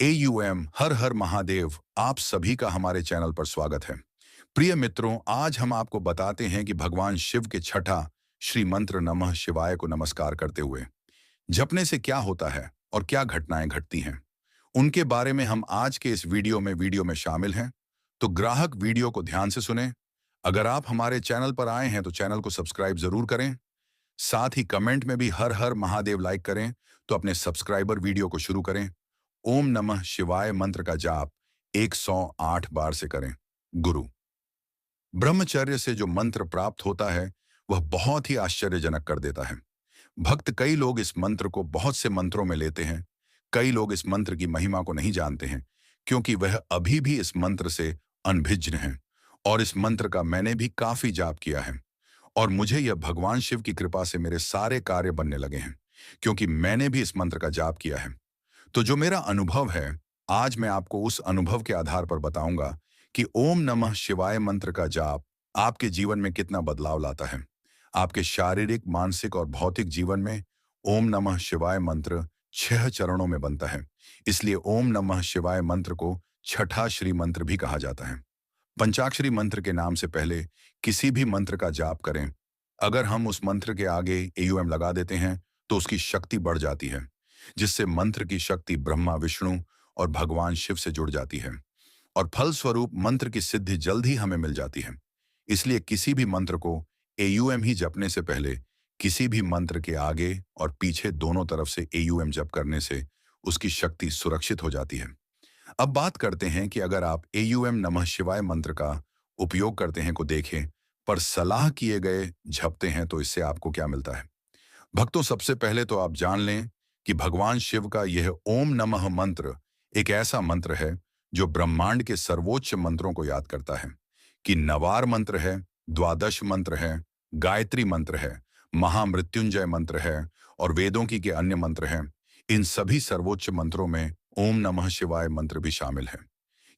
AUM हर हर महादेव, आप सभी का हमारे चैनल पर स्वागत है। प्रिय मित्रों, आज हम आपको बताते हैं कि भगवान शिव के छठा श्री मंत्र नमः शिवाय को नमस्कार करते हुए जपने से क्या होता है और क्या घटनाएं घटती हैं, उनके बारे में हम आज के इस वीडियो में शामिल हैं। तो ग्राहक वीडियो को ध्यान से सुने। अगर आप हमारे चैनल पर आए हैं तो चैनल को सब्सक्राइब जरूर करें। साथ ही कमेंट में भी हर हर महादेव लाइक करें। तो अपने सब्सक्राइबर वीडियो को शुरू करें। ओम नमः शिवाय मंत्र का जाप 108 बार से करें। गुरु ब्रह्मचर्य से जो मंत्र प्राप्त होता है वह बहुत ही आश्चर्यजनक कर देता है। भक्त कई लोग इस मंत्र को बहुत से मंत्रों में लेते हैं। कई लोग इस मंत्र की महिमा को नहीं जानते हैं क्योंकि वह अभी भी इस मंत्र से अनभिज्ञ हैं। और इस मंत्र का मैंने भी काफी जाप किया है और मुझे यह भगवान शिव की कृपा से मेरे सारे कार्य बनने लगे हैं क्योंकि मैंने भी इस मंत्र का जाप किया है। तो जो मेरा अनुभव है, आज मैं आपको उस अनुभव के आधार पर बताऊंगा कि ओम नमः शिवाय मंत्र का जाप आपके जीवन में कितना बदलाव लाता है। आपके शारीरिक, मानसिक और भौतिक जीवन में ओम नमः शिवाय मंत्र 6 चरणों में बनता है। इसलिए ओम नमः शिवाय मंत्र को छठा श्री मंत्र भी कहा जाता है। पंचाक्षरी मंत्र के नाम से पहले किसी भी मंत्र का जाप करें। अगर हम उस मंत्र के आगे AUM लगा देते हैं तो उसकी शक्ति बढ़ जाती है, जिससे मंत्र की शक्ति ब्रह्मा, विष्णु और भगवान शिव से जुड़ जाती है और फलस्वरूप मंत्र की सिद्धि जल्द ही हमें मिल जाती है। इसलिए किसी भी मंत्र को AUM ही जपने से पहले किसी भी मंत्र के आगे और पीछे दोनों तरफ से AUM जप करने से उसकी शक्ति सुरक्षित हो जाती है। अब बात करते हैं कि अगर आप AUM नमः शिवाय मंत्र का उपयोग करते हैं को देखें पर सलाह किए गए जपते हैं तो इससे आपको क्या मिलता है। भक्तों, सबसे पहले तो आप जान लें कि भगवान शिव का यह ओम नमः मंत्र एक ऐसा मंत्र है जो ब्रह्मांड के सर्वोच्च मंत्रों को याद करता है। कि नवार मंत्र है, द्वादश मंत्र है, गायत्री मंत्र है, महामृत्युंजय मंत्र है और वेदों की के अन्य मंत्र हैं। इन सभी सर्वोच्च मंत्रों में ओम नमः शिवाय मंत्र भी शामिल है।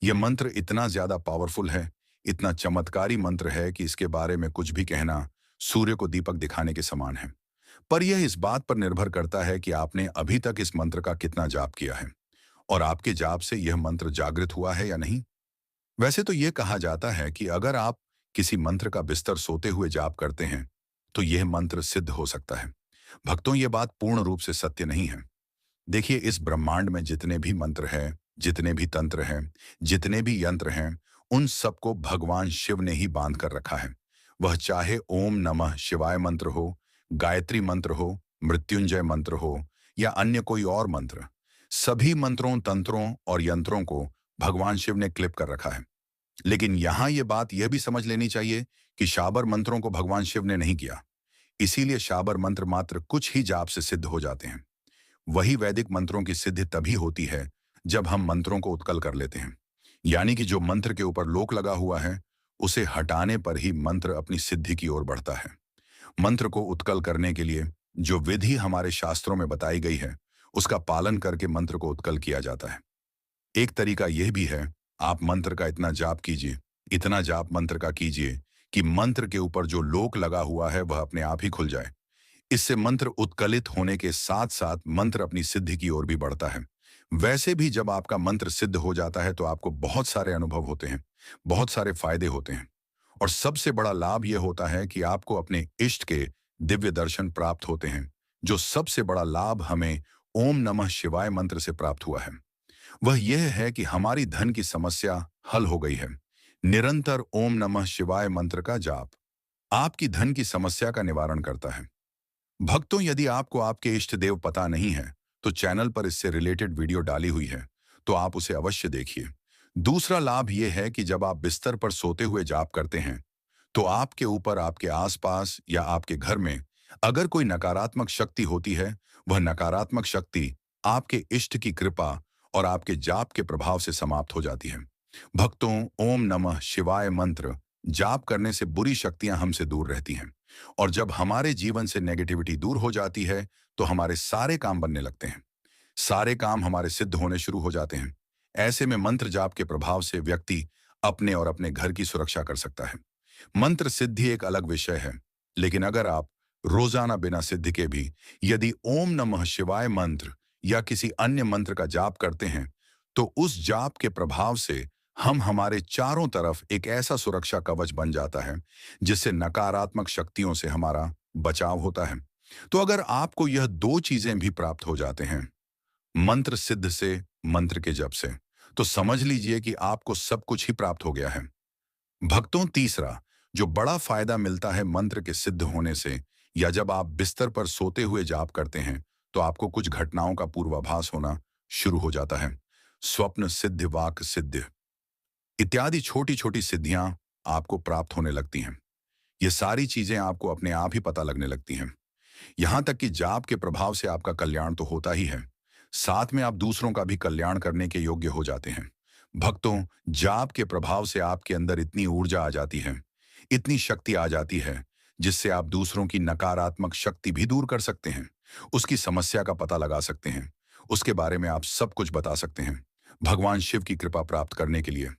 यह मंत्र इतना ज्यादा पावरफुल है, इतना चमत्कारी मंत्र है कि इसके बारे में कुछ भी कहना सूर्य को दीपक दिखाने के समान है। पर यह इस बात पर निर्भर करता है कि आपने अभी तक इस मंत्र का कितना जाप किया है और आपके जाप से यह मंत्र जागृत हुआ है या नहीं। वैसे तो यह कहा जाता है कि अगर आप किसी मंत्र का बिस्तर सोते हुए जाप करते हैं तो यह मंत्र सिद्ध हो सकता है। भक्तों, यह बात पूर्ण रूप से सत्य नहीं है। देखिए, इस ब्रह्मांड में जितने भी मंत्र हैं, जितने भी तंत्र हैं, जितने भी यंत्र हैं, उन सबको भगवान शिव ने ही बांध कर रखा है। वह चाहे ओम नमः शिवाय मंत्र हो, गायत्री मंत्र हो, मृत्युंजय मंत्र हो या अन्य कोई और मंत्र, सभी मंत्रों, तंत्रों और यंत्रों को भगवान शिव ने क्लिप कर रखा है। लेकिन यहाँ ये बात यह भी समझ लेनी चाहिए कि शाबर मंत्रों को भगवान शिव ने नहीं किया। इसीलिए शाबर मंत्र मात्र कुछ ही जाप से सिद्ध हो जाते हैं। वही वैदिक मंत्रों की सिद्धि तभी होती है जब हम मंत्रों को उत्कल कर लेते हैं। यानी कि जो मंत्र के ऊपर लोक लगा हुआ है उसे हटाने पर ही मंत्र अपनी सिद्धि की ओर बढ़ता है। मंत्र को उत्कल करने के लिए जो विधि हमारे शास्त्रों में बताई गई है उसका पालन करके मंत्र को उत्कल किया जाता है। एक तरीका यह भी है, आप मंत्र का इतना जाप कीजिए, इतना जाप मंत्र का कीजिए कि मंत्र के ऊपर जो लोक लगा हुआ है वह अपने आप ही खुल जाए। इससे मंत्र उत्कलित होने के साथ साथ मंत्र अपनी सिद्धि की ओर भी बढ़ता है। वैसे भी जब आपका मंत्र सिद्ध हो जाता है तो आपको बहुत सारे अनुभव होते हैं, बहुत सारे फायदे होते हैं और सबसे बड़ा लाभ यह होता है कि आपको अपने इष्ट के दिव्य दर्शन प्राप्त होते हैं। जो सबसे बड़ा लाभ हमें ओम नमः शिवाय मंत्र से प्राप्त हुआ है वह यह है कि हमारी धन की समस्या हल हो गई है। निरंतर ओम नमः शिवाय मंत्र का जाप आपकी धन की समस्या का निवारण करता है। भक्तों, यदि आपको आपके इष्ट देव पता नहीं है तो चैनल पर इससे रिलेटेड वीडियो डाली हुई है, तो आप उसे अवश्य देखिए। दूसरा लाभ यह है कि जब आप बिस्तर पर सोते हुए जाप करते हैं तो आपके ऊपर, आपके आसपास या आपके घर में अगर कोई नकारात्मक शक्ति होती है, वह नकारात्मक शक्ति आपके इष्ट की कृपा और आपके जाप के प्रभाव से समाप्त हो जाती है। भक्तों, ओम नमः शिवाय मंत्र जाप करने से बुरी शक्तियां हमसे दूर रहती हैं और जब हमारे जीवन से नेगेटिविटी दूर हो जाती है तो हमारे सारे काम बनने लगते हैं, सारे काम हमारे सिद्ध होने शुरू हो जाते हैं। ऐसे में मंत्र जाप के प्रभाव से व्यक्ति अपने और अपने घर की सुरक्षा कर सकता है। मंत्र सिद्धि एक अलग विषय है, लेकिन अगर आप रोजाना बिना सिद्धि के भी यदि ओम नमः शिवाय मंत्र या किसी अन्य मंत्र का जाप करते हैं तो उस जाप के प्रभाव से हम हमारे चारों तरफ एक ऐसा सुरक्षा कवच बन जाता है जिससे नकारात्मक शक्तियों से हमारा बचाव होता है। तो अगर आपको यह दो चीजें भी प्राप्त हो जाते हैं, मंत्र सिद्ध से, मंत्र के जप से, तो समझ लीजिए कि आपको सब कुछ ही प्राप्त हो गया है। भक्तों, तीसरा जो बड़ा फायदा मिलता है मंत्र के सिद्ध होने से, या जब आप बिस्तर पर सोते हुए जाप करते हैं, तो आपको कुछ घटनाओं का पूर्वाभास होना शुरू हो जाता है। स्वप्न सिद्ध, वाक सिद्ध इत्यादि छोटी छोटी सिद्धियां आपको प्राप्त होने लगती हैं। ये सारी चीजें आपको अपने आप ही पता लगने लगती हैं। यहां तक कि जाप के प्रभाव से आपका कल्याण तो होता ही है, साथ में आप दूसरों का भी कल्याण करने के योग्य हो जाते हैं। भक्तों, जाप के प्रभाव से आपके अंदर इतनी ऊर्जा आ जाती है, इतनी शक्ति आ जाती है, जिससे आप दूसरों की नकारात्मक शक्ति भी दूर कर सकते हैं, उसकी समस्या का पता लगा सकते हैं, उसके बारे में आप सब कुछ बता सकते हैं। भगवान शिव की कृपा प्राप्त करने के लिए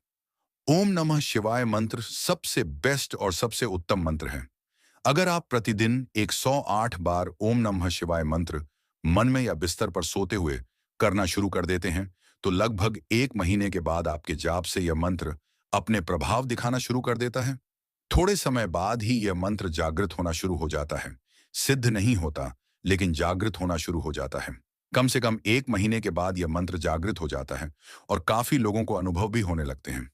ओम नमः शिवाय मंत्र सबसे बेस्ट और सबसे उत्तम मंत्र है। अगर आप प्रतिदिन 108 बार ओम नमः शिवाय मंत्र मन में या बिस्तर पर सोते हुए करना शुरू कर देते हैं, तो लगभग 1 महीने के बाद आपके जाप से यह मंत्र अपने प्रभाव दिखाना शुरू कर देता है। थोड़े समय बाद ही यह मंत्र जागृत होना शुरू हो जाता है। सिद्ध नहीं होता, लेकिन जागृत होना शुरू हो जाता है। कम से कम 1 महीने के बाद यह मंत्र जागृत हो जाता है और काफी लोगों को अनुभव भी होने लगते हैं।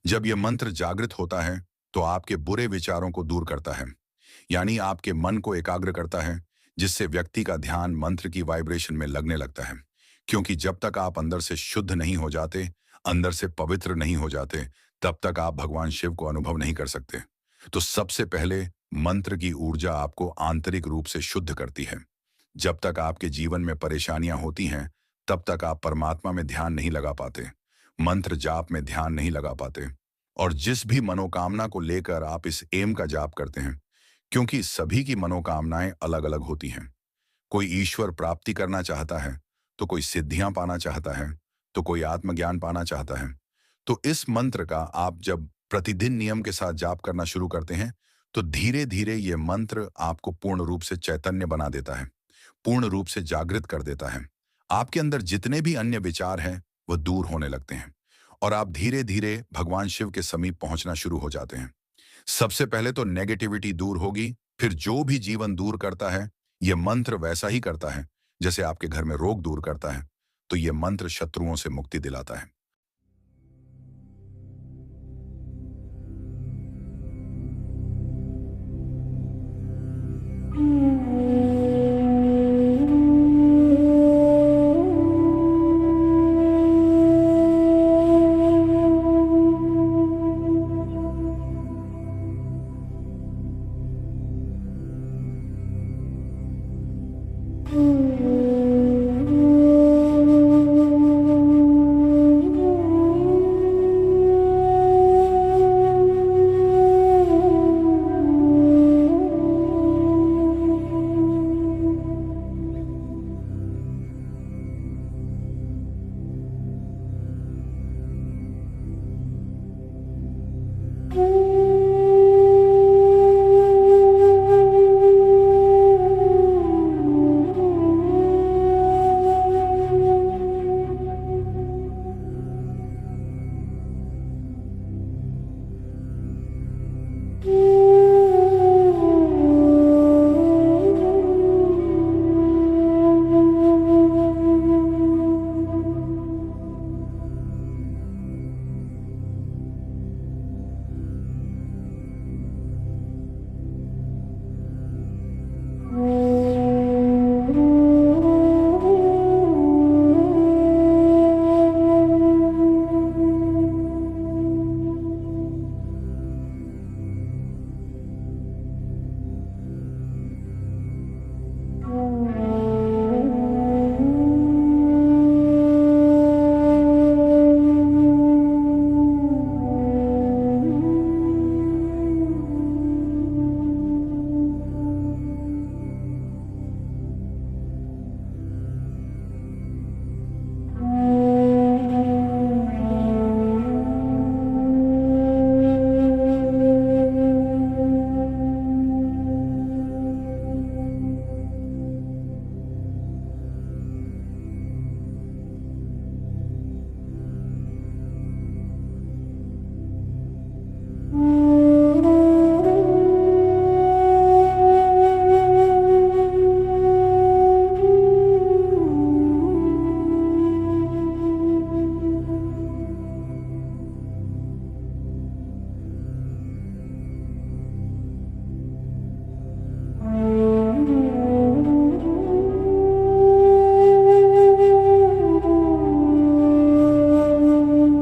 जब यह मंत्र जागृत होता है, तो आपके बुरे विचारों को दूर करता है, यानी आपके मन को एकाग्र करता है, जिससे व्यक्ति का ध्यान मंत्र की वाइब्रेशन में लगने लगता है। क्योंकि जब तक आप अंदर से शुद्ध नहीं हो जाते, अंदर से पवित्र नहीं हो जाते, तब तक आप भगवान शिव को अनुभव नहीं कर सकते। तो सबसे पहले मंत्र की ऊर्जा आपको आंतरिक रूप से शुद्ध करती है। जब तक आपके जीवन में परेशानियां होती हैं, तब तक आप परमात्मा में ध्यान नहीं लगा पाते, मंत्र जाप में ध्यान नहीं लगा पाते। और जिस भी मनोकामना को लेकर आप इस एम का जाप करते हैं, क्योंकि सभी की मनोकामनाएं अलग अलग होती हैं। कोई ईश्वर प्राप्ति करना चाहता है, तो कोई सिद्धियां पाना चाहता है, तो कोई आत्मज्ञान पाना चाहता है। तो इस मंत्र का आप जब प्रतिदिन नियम के साथ जाप करना शुरू करते हैं, तो धीरे धीरे ये मंत्र आपको पूर्ण रूप से चैतन्य बना देता है, पूर्ण रूप से जागृत कर देता है। आपके अंदर जितने भी अन्य विचार हैं, वह दूर होने लगते हैं और आप धीरे धीरे भगवान शिव के समीप पहुंचना शुरू हो जाते हैं। सबसे पहले तो नेगेटिविटी दूर होगी, फिर जो भी जीवन दूर करता है, यह मंत्र वैसा ही करता है जैसे आपके घर में रोग दूर करता है। तो यह मंत्र शत्रुओं से मुक्ति दिलाता है।